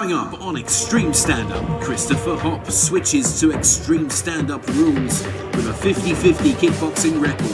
Coming up on Extreme Stand-Up, Christopher Hopp switches to Extreme Stand-Up rules with a 50-50 kickboxing record.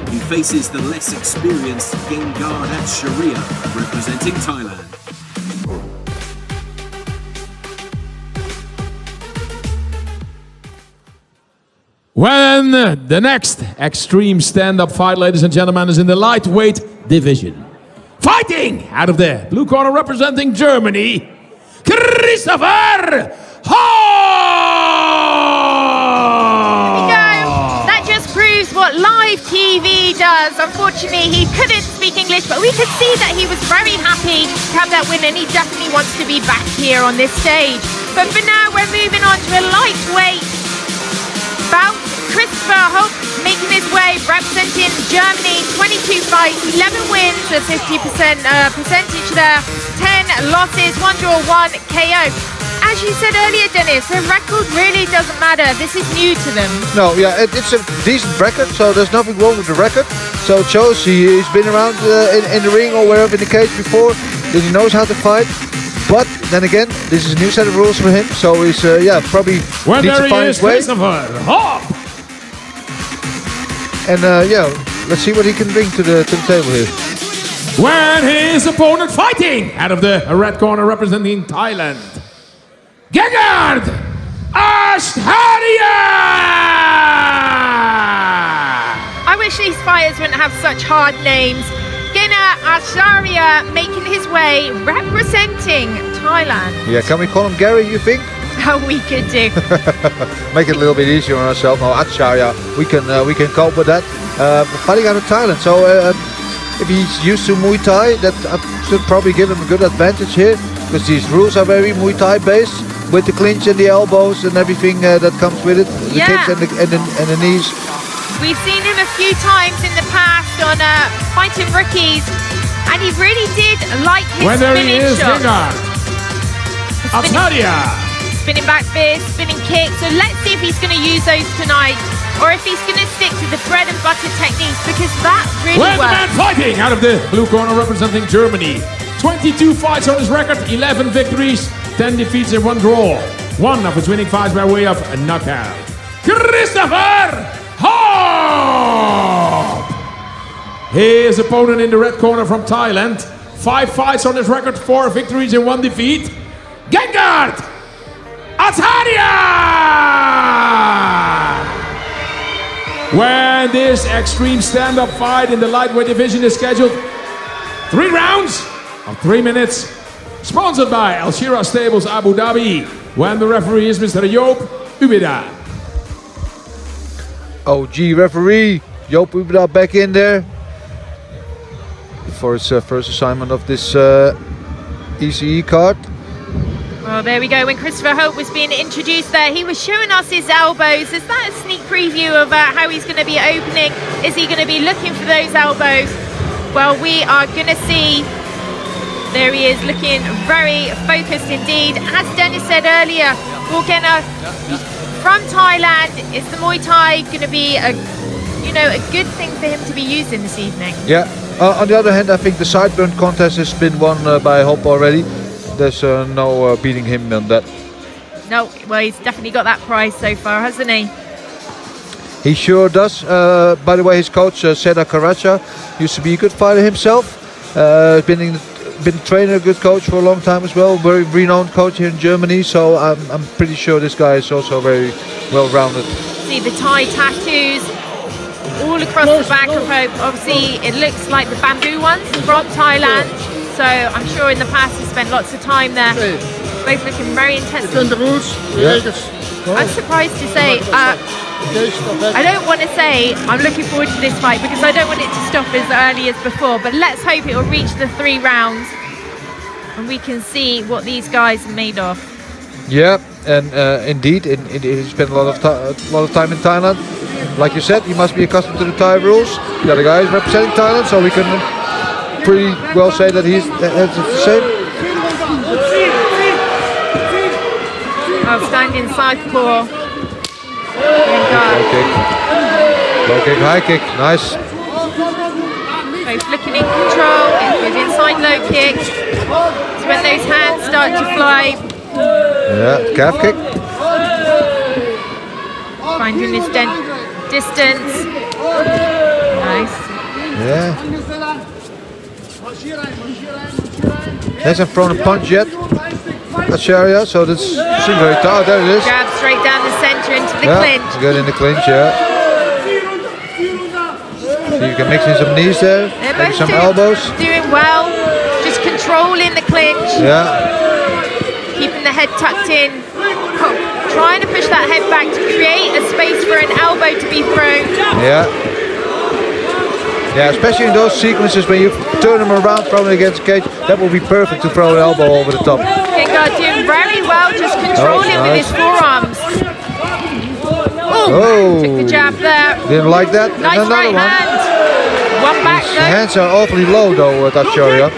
He faces the less experienced Genngard Atsharia representing Thailand. When the next Extreme Stand-Up fight, ladies and gentlemen, is in the lightweight division. Fighting out of the blue corner representing Germany, Christopher Hopp! That just proves what live TV does. Unfortunately, he couldn't speak English, but we could see that he was very happy to have that win, and he definitely wants to be back here on this stage. But for now, we're moving on to a lightweight bout. Christopher Hopp making his way, representing Germany, 22 fights, 11 wins, a 50% percentage there, 10 losses, 1 draw, 1 KO. As you said earlier, Dennis, the record really doesn't matter. This is new to them. No, yeah, it's a decent record, so there's nothing wrong with the record. So it shows he's been around in the ring or wherever in the cage before, that he knows how to fight. But then again, this is a new set of rules for him, so he's probably needs to find his way. Christopher Hopp! And let's see what he can bring to the table here. When his opponent fighting out of the red corner representing Thailand, Genngard Atsharia! I wish these fighters wouldn't have such hard names. Genngard Atsharia making his way, representing Thailand. Yeah, can we call him Gary, you think? How we could do. Make it a little bit easier on ourselves. Oh, Atsharia, we can cope with that. Fighting out of Thailand, so if he's used to Muay Thai, that should probably give him a good advantage here, because these rules are very Muay Thai based, with the clinch and the elbows and everything that comes with it, the kicks and the knees. We've seen him a few times in the past on fighting rookies, and he really did like his spinning shots. Genngard Atsharia! Spinning back fist, spinning kick. So let's see if he's going to use those tonight, or if he's going to stick to the bread and butter techniques, because that really works. The man fighting out of the blue corner representing Germany. 22 fights on his record, 11 victories, 10 defeats and 1 draw. 1 of his winning fights by way of a knockout. Christopher Hopp! His opponent in the red corner from Thailand. 5 fights on his record, 4 victories and 1 defeat. Genngard Atsharia! When this Extreme Stand-Up fight in the lightweight division is scheduled, 3 rounds of 3 minutes, sponsored by Atsharia Stables Abu Dhabi, when the referee is Mr. Hopp Ubeda. OG referee, Hopp Ubeda back in there for his first assignment of this ECE card. Well, there we go. When Christopher Hopp was being introduced there, he was showing us his elbows. Is that a sneak preview of how he's going to be opening? Is he going to be looking for those elbows? Well, we are going to see. There he is, looking very focused indeed. As Dennis said earlier, from Thailand, is the Muay Thai going to be a good thing for him to be using this evening? Yeah. On the other hand, I think the sideburn contest has been won by Hopp already. There's no beating him on that. No, well, he's definitely got that prize so far, hasn't he? He sure does. By the way, his coach, Seda Karacha, used to be a good fighter himself. Been training a good coach for a long time as well. Very renowned coach here in Germany. So I'm pretty sure this guy is also very well-rounded. See the Thai tattoos all across the back of Hopp. Obviously, it looks like the bamboo ones from Thailand. So I'm sure in the past he spent lots of time there. Both looking very intense. I'm surprised to say, I don't want to say I'm looking forward to this fight, because I don't want it to stop as early as before, but let's hope it will reach the 3 rounds and we can see what these guys are made of. Yeah, and indeed, he spent a lot of time in Thailand. Like you said, he must be accustomed to the Thai rules. The other guy is representing Thailand, so we can pretty well say that he's the same. Outstanding southpaw. Low kick, high kick, nice. Both looking in control, in Good inside low kick. It's when those hands start to fly. Yeah, calf kick. Finding his distance. Nice. Yeah. Hasn't thrown a punch yet. Atsharia, so this seems very tough. There it is. Jab straight down the center into the Yeah, clinch. good in the clinch, yeah. So you can mix in some knees there, They're maybe both some elbows. doing well. Just controlling the clinch. Yeah, Keeping the head tucked in. Trying to push that head back to create a space for an elbow to be thrown. yeah. Yeah, especially in those sequences when you turn them around, throw it against the cage, that would be perfect to throw an elbow over the top. Genngard doing very well, just controlling with nice. his forearms. Oh, Took the jab there. didn't like that. And Nice another right one. hand. One back His though. hands are awfully low though, Atsharia.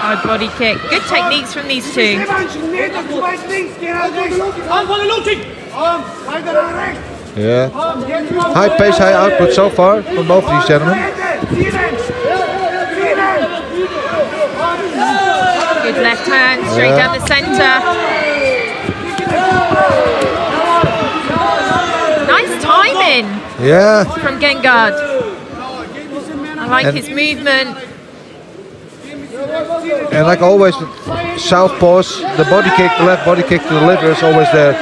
Hard body kick. Good techniques from these two. Yeah. High pace, high output so far from both of these gentlemen. Good left hand, straight down the center. Nice timing Yeah. from Genngard. I like his movement. And like always, with southpaws, the body kick, the left body kick to the liver is always there.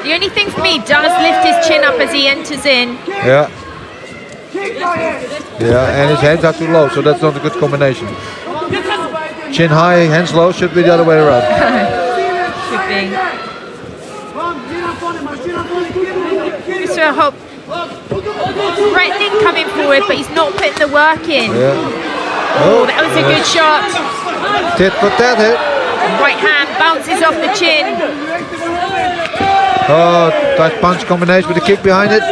The only thing for me, does lift his chin up as he enters in. Yeah. Yeah, and his hands are too low, so that's not a good combination. Chin high, hands low, should be the other way around. Should be. Mr. Hopp threatening coming forward, but he's not putting the work in. Yeah. Oh, that was a good shot. Tit for tat hit. Right hand bounces off the chin. Oh, tight punch combination with a kick behind it.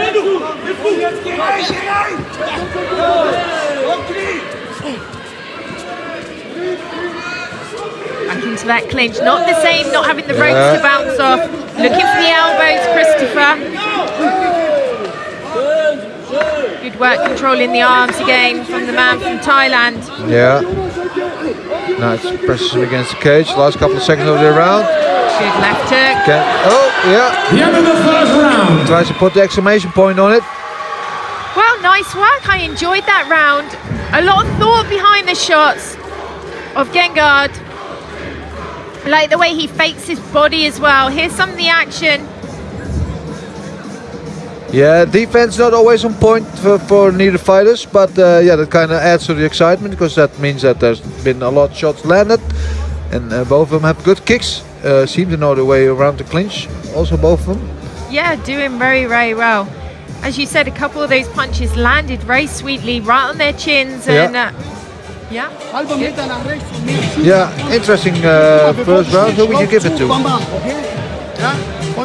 Back into that clinch. Not the same, not having the ropes to bounce off. Looking for the elbows, Christopher. Good work controlling the arms again from the man from Thailand. Yeah. Nice. Presses him against the cage. Last couple of seconds of the round. Good left hook. Oh, yeah. The end of the first round. Tries to put the exclamation point on it. Well, nice work. I enjoyed that round. A lot of thought behind the shots of Genngard. I like the way he fakes his body as well. Here's some of the action. Yeah, defense not always on point for neither fighters, but yeah, that kind of adds to the excitement because that means that there's been a lot of shots landed, and both of them have good kicks. Seem to know the way around the clinch. Also, both of them. Yeah, doing very, very well. As you said, a couple of those punches landed very sweetly right on their chins, and yeah. Yeah, interesting first round. Who would you give it to?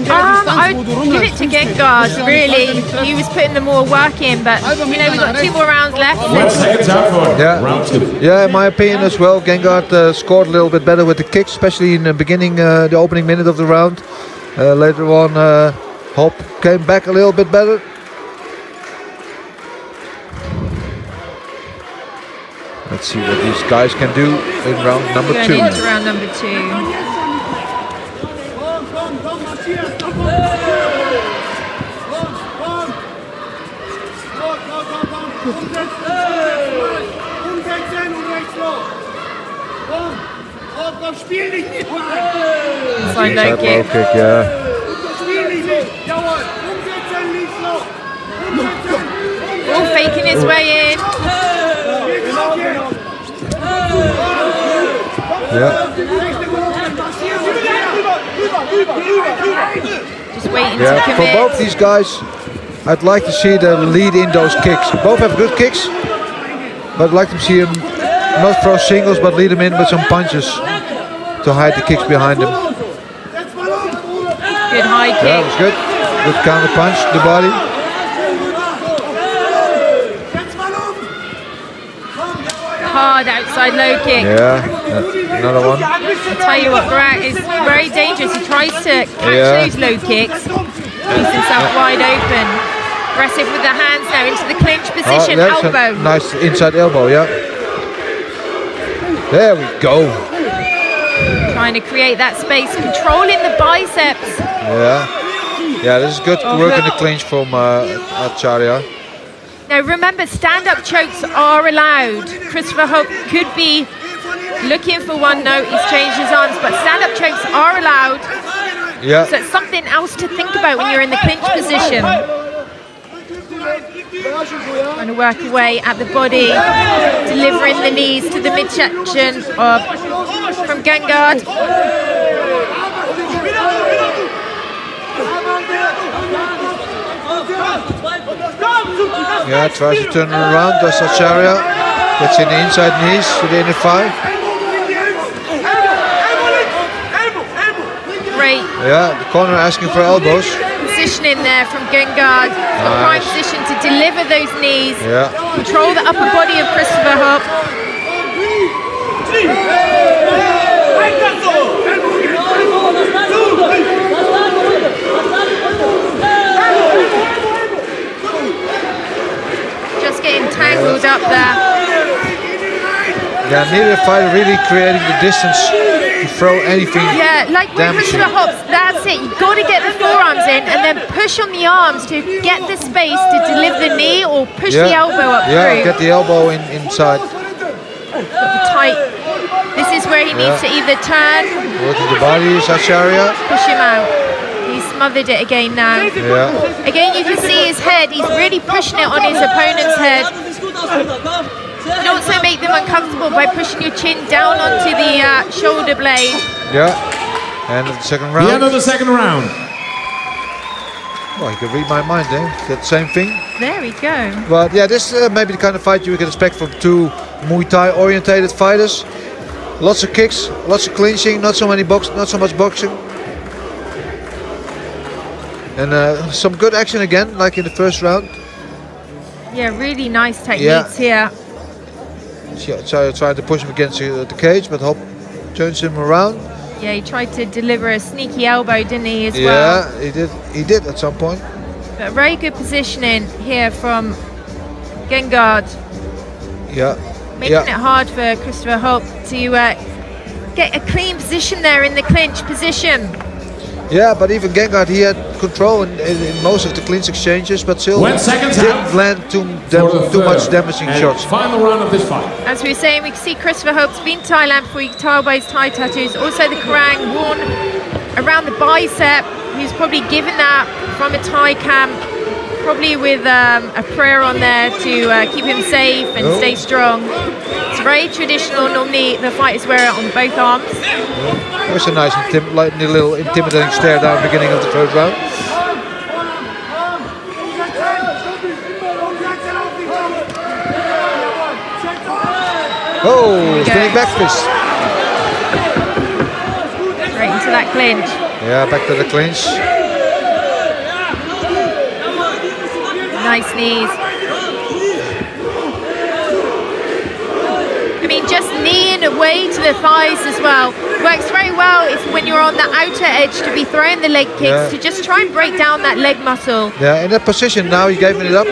I would give it to Genngard, really. He was putting the more work in, but you know, we've got 2 more rounds left. 1 second out for round 2. Yeah, in my opinion as well, Genngard scored a little bit better with the kicks, especially in the beginning, the opening minute of the round. Later on, Hopp came back a little bit better. Let's see what these guys can do in round number 2. Going into round number 2. Inside low kick. Yeah. All faking his way in. Yeah. Just waiting to For commit. both these guys, I'd like to see them lead in those kicks. Both have good kicks, but I'd like to see them not throw singles, but lead them in with some punches to hide the kicks behind them. Good high kick. Yeah, that was good. Good counter punch to the body. Hard outside low kick. Yeah, another one. I'll tell you what, Barak is very dangerous. He tries to catch those low kicks. Leaves himself wide open. Aggressive with the hands now into the clinch position, that's a elbow. nice inside elbow, yeah. There we go. Trying to create that space, controlling the biceps. Yeah, this is good work in the clinch from Atsharia. Now remember, stand-up chokes are allowed. Christopher Hopp could be looking for one note, he's changed his arms, but stand-up chokes are allowed. Yeah. So it's something else to think about when you're in the clinch position. Trying to work away at the body, delivering the knees to the midsection from Genngard. Yeah, tries to turn it around, does Atsharia. Gets in the inside knees to the inner thigh. Great. Yeah, the corner asking for elbows. Positioning there from Genngard. Prime position to deliver those knees. Yeah. Control the upper body of Christopher Hopp. Just getting tangled up there. Yeah, neither fighter really creating the distance to throw anything. Yeah, like with damaging. Christopher Hopp, that's it. You've got to get the forearms in and then push on the arms to get the space to deliver the knee or push the elbow up through. Get the elbow inside. Got the tight. This is where he needs to either turn, Working the body is Atsharia. push him out. He's smothered it again now. Yeah. Again, you can see his head. He's really pushing it on his opponent's head. And also make them uncomfortable by pushing your chin down onto the shoulder blade. Yeah. And the second The end round. of the second round. Well, you can read my mind, eh? That same thing. There we go. But yeah, this may be the kind of fight you can expect from two Muay Thai orientated fighters. Lots of kicks, lots of clinching, not so much boxing. And some good action again, like in the first round. Yeah, really nice techniques here. So tried to push him against the cage, but Hopp turns him around. Yeah, he tried to deliver a sneaky elbow, didn't he, as well? Yeah, he did at some point. But very good positioning here from Genngard. Yeah. Making it hard for Christopher Hopp to get a clean position there in the clinch position. Yeah, but even Genngard, he had control in most of the clinch exchanges, but still didn't land too much damaging shots. Final round of this fight. As we were saying, we can see Christopher Hopp's been to Thailand before. You can tell by his Thai tattoos. Also the Kerrang worn around the bicep. He's probably given that from a Thai camp, probably with a prayer on there to keep him safe and stay strong. It's very traditional. Normally the fighters wear it on both arms. It was a nice, little intimidating stare down at the beginning of the first round. Oh, spinning back fist. Right into that clinch. Yeah, back to the clinch. Nice knees. I mean, just kneeing away to the thighs as well works very well if when you're on the outer edge to be throwing the leg kicks, to just try and break down that leg muscle. Yeah, in that position now he gave it up.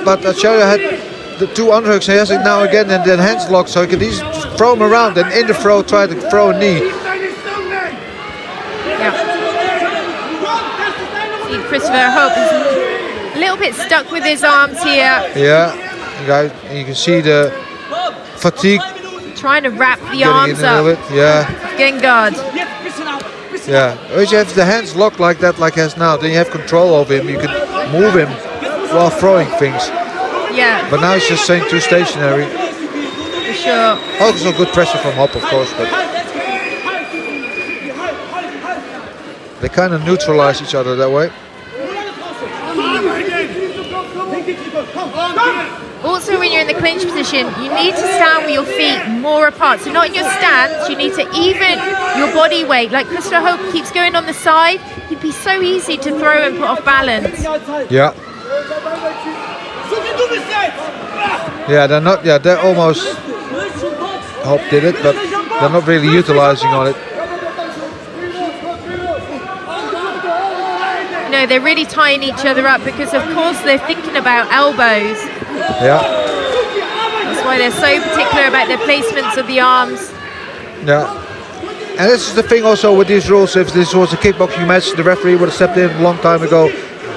But Atsharia had the two underhooks. He has it now again and then hands locked, so he could easily throw him around and in the throw try to throw a knee. Yeah. See, Christopher Hopp is a little bit stuck with his arms here. Yeah, you can see the fatigue. Trying to wrap the arms up. Yeah. Genngard. Yeah. If you have the hands locked like that, like he has now, then you have control over him. You can move him while throwing things. Yeah. But now he's just staying too stationary. For sure. Also good pressure from Hopp, of course, but they kind of neutralize each other that way. Also, when you're in the clinch position, you need to stand with your feet more apart. So not in your stance, you need to even your body weight. Like Christopher Hopp keeps going on the side, he'd be so easy to throw and put off balance. Yeah. Yeah, they're almost, Hopp did it, but they're not really utilizing on it. know, they're really tying each other up because, of course, they're thinking about elbows. Yeah. That's why they're so particular about the placements of the arms. Yeah. And this is the thing also with these rules. If this was a kickboxing match, the referee would have stepped in a long time ago,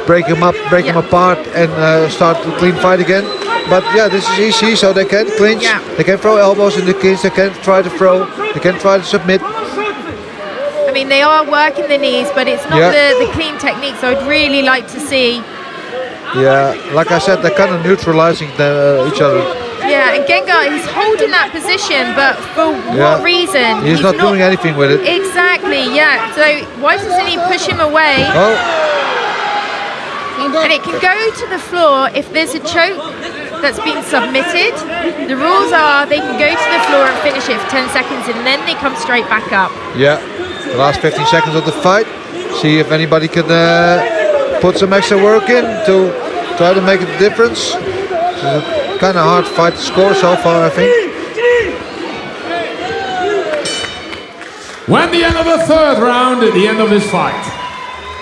break them up, break them apart, and start a clean fight again. But yeah, this is ECE, so they can clinch, they can throw elbows in the clinch, they can try to throw, they can try to submit. I mean, they are working the knees, but it's not the clean technique, so I'd really like to see. Yeah, like I said, they're kind of neutralizing each other. Yeah, and Genngard, he's holding that position, but for what reason? He's not doing anything with it. Exactly, yeah. So why doesn't he push him away? Oh. And it can go to the floor if there's a choke that's been submitted. The rules are they can go to the floor and finish it for 10 seconds and then they come straight back up. Yeah, the last 15 seconds of the fight. See if anybody can put some extra work in to try to make a difference. It's a kind of hard fight to score so far, I think. When the end of the third round, at the end of this fight.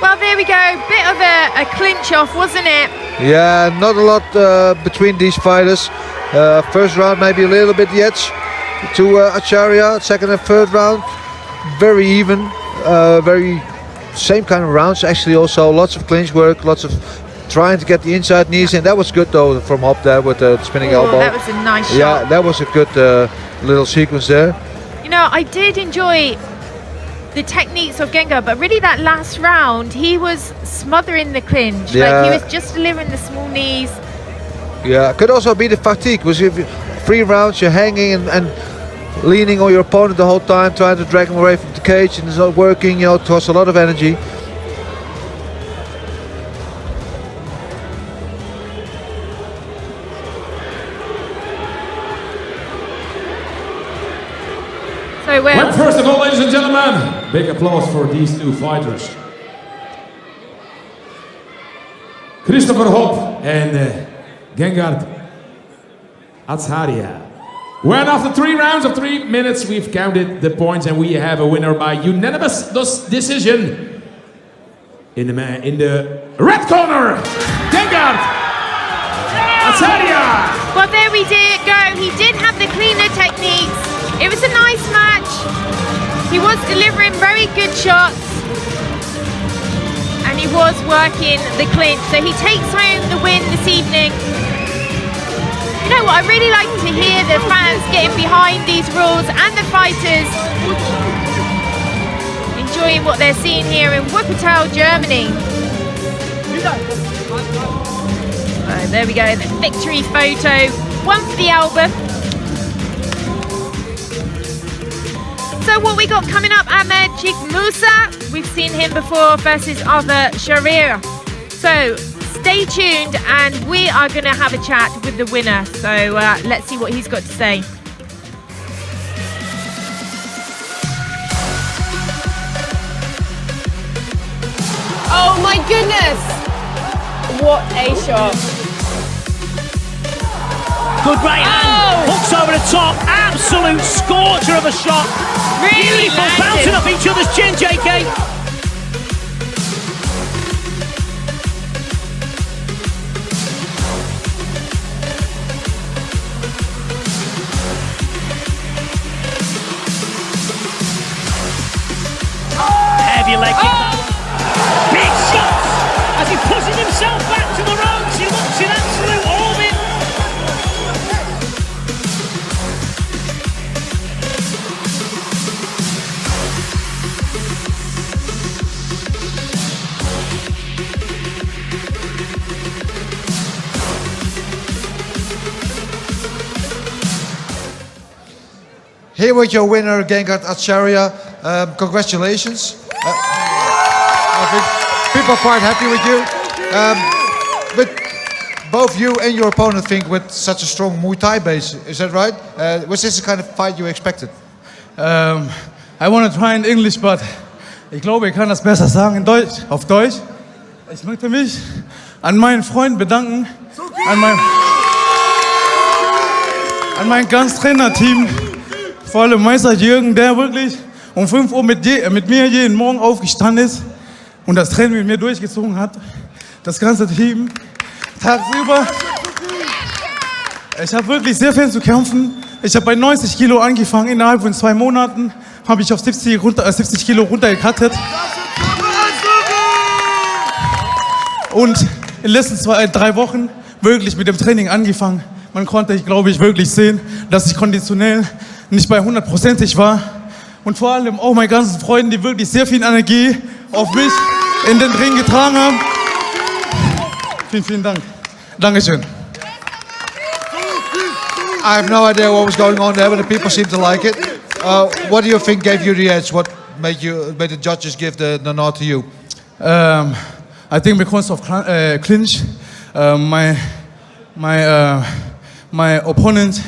Well, there we go. Bit of a clinch off, wasn't it? Yeah, not a lot between these fighters. First round maybe a little bit the edge to Atsharia. Second and third round, very even. Very same kind of rounds actually. Also lots of clinch work, lots of trying to get the inside knees in. That was good though from Hopp there with the spinning elbow. That was a nice shot. Yeah, that was a good little sequence there. You know, I did enjoy the techniques of Genngard, but really that last round, he was smothering the clinch. Yeah. Like he was just delivering the small knees. Yeah, could also be the fatigue. Because if 3 rounds you're hanging and leaning on your opponent the whole time, trying to drag him away from the cage, and it's not working. You know, it costs a lot of energy. So Well, first of all, ladies and gentlemen, big applause for these two fighters. Christopher Hopp and Genngard Atsharia. When after 3 rounds of 3 minutes, we've counted the points and we have a winner by unanimous decision. In the red corner, Genngard Atsharia. Well, there we did go. He did have the cleaner techniques. It was a nice match. He was delivering very good shots. And he was working the clinch. So he takes home the win this evening. You know what, I really like to hear the fans getting behind these rules and the fighters enjoying what they're seeing here in Wuppertal, Germany. Oh, there we go, the victory photo. One for the album. So what we got coming up, Ahmed Musa, we've seen him before versus Atsharia. So stay tuned and we are going to have a chat with the winner. So let's see what he's got to say. Oh my goodness! What a shot. Good right hand, hooks over the top, absolute scorcher of a shot. Really beautiful, bouncing off each other's chin, JK. Heavy leg kick. Big shots as he pushes himself back to the ropes. He looks in absolute orbit. Here with your winner, Genngard Atsharia. Congratulations. I think people are quite happy with you. But both you and your opponent think with such a strong Muay Thai base, is that right? Was this the kind of fight you expected? I want to try in English, but ich glaube, ich kann das besser sagen in Deutsch, auf Deutsch. Ich möchte mich an meinen Freund bedanken, an mein ganzes Trainerteam, vor allem Meister Jürgen, der wirklich um 5 Uhr mit mir jeden Morgen aufgestanden ist, und das Training mit mir durchgezogen hat. Das ganze Team, tagsüber. Ich habe wirklich sehr viel zu kämpfen. Ich habe bei 90 Kilo angefangen. Innerhalb von 2 Monaten habe ich auf 70 Kilo runtergekattet. Und in den letzten 3 Wochen wirklich mit dem Training angefangen. Man konnte, glaube ich, wirklich sehen, dass ich konditionell nicht bei 100%ig war. Und vor allem auch meine ganzen Freunde, die wirklich sehr viel Energie auf mich in den Ring getragen haben. Vielen, vielen Dank. Dankeschön. I have no idea what was going on there, but the people seem to like it. What do you think gave you the edge? What made the judges give the nod to you? I think because of clinch, my opponent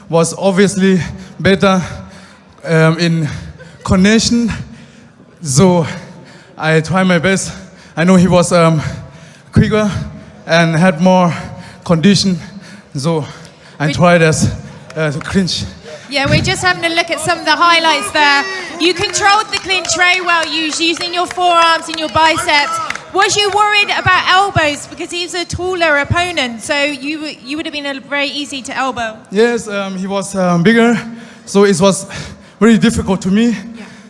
was obviously better in condition, so I tried my best. I know he was quicker and had more condition, so I tried to clinch. Yeah, we're just having a look at some of the highlights there. You controlled the clinch very well, using your forearms and your biceps. Was you worried about elbows because he's a taller opponent, so you would have been very easy to elbow? Yes, he was bigger, so it was very difficult to me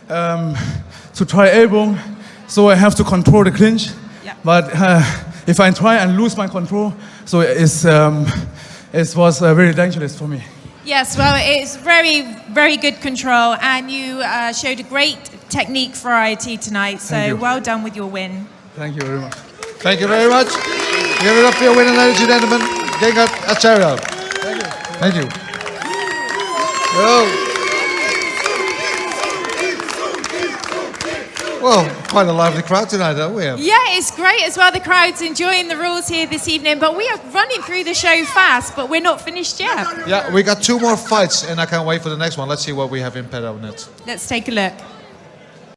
to try elbow. So I have to control the clinch. Yeah. But if I try and lose my control, so it was very dangerous for me. Yes, well, it's very, very good control, and you showed a great technique variety tonight, so well done with your win. Thank you very much. Thank you very much. Give it up for your winner, ladies and gentlemen. Genngard, Atsharia. Thank you. Well, quite a lively crowd tonight, don't we? Yeah, it's great as well. The crowd's enjoying the rules here this evening, but we are running through the show fast, but we're not finished yet. Yeah, we got 2 more fights, and I can't wait for the next one. Let's see what we have in Pedro next. Let's take a look.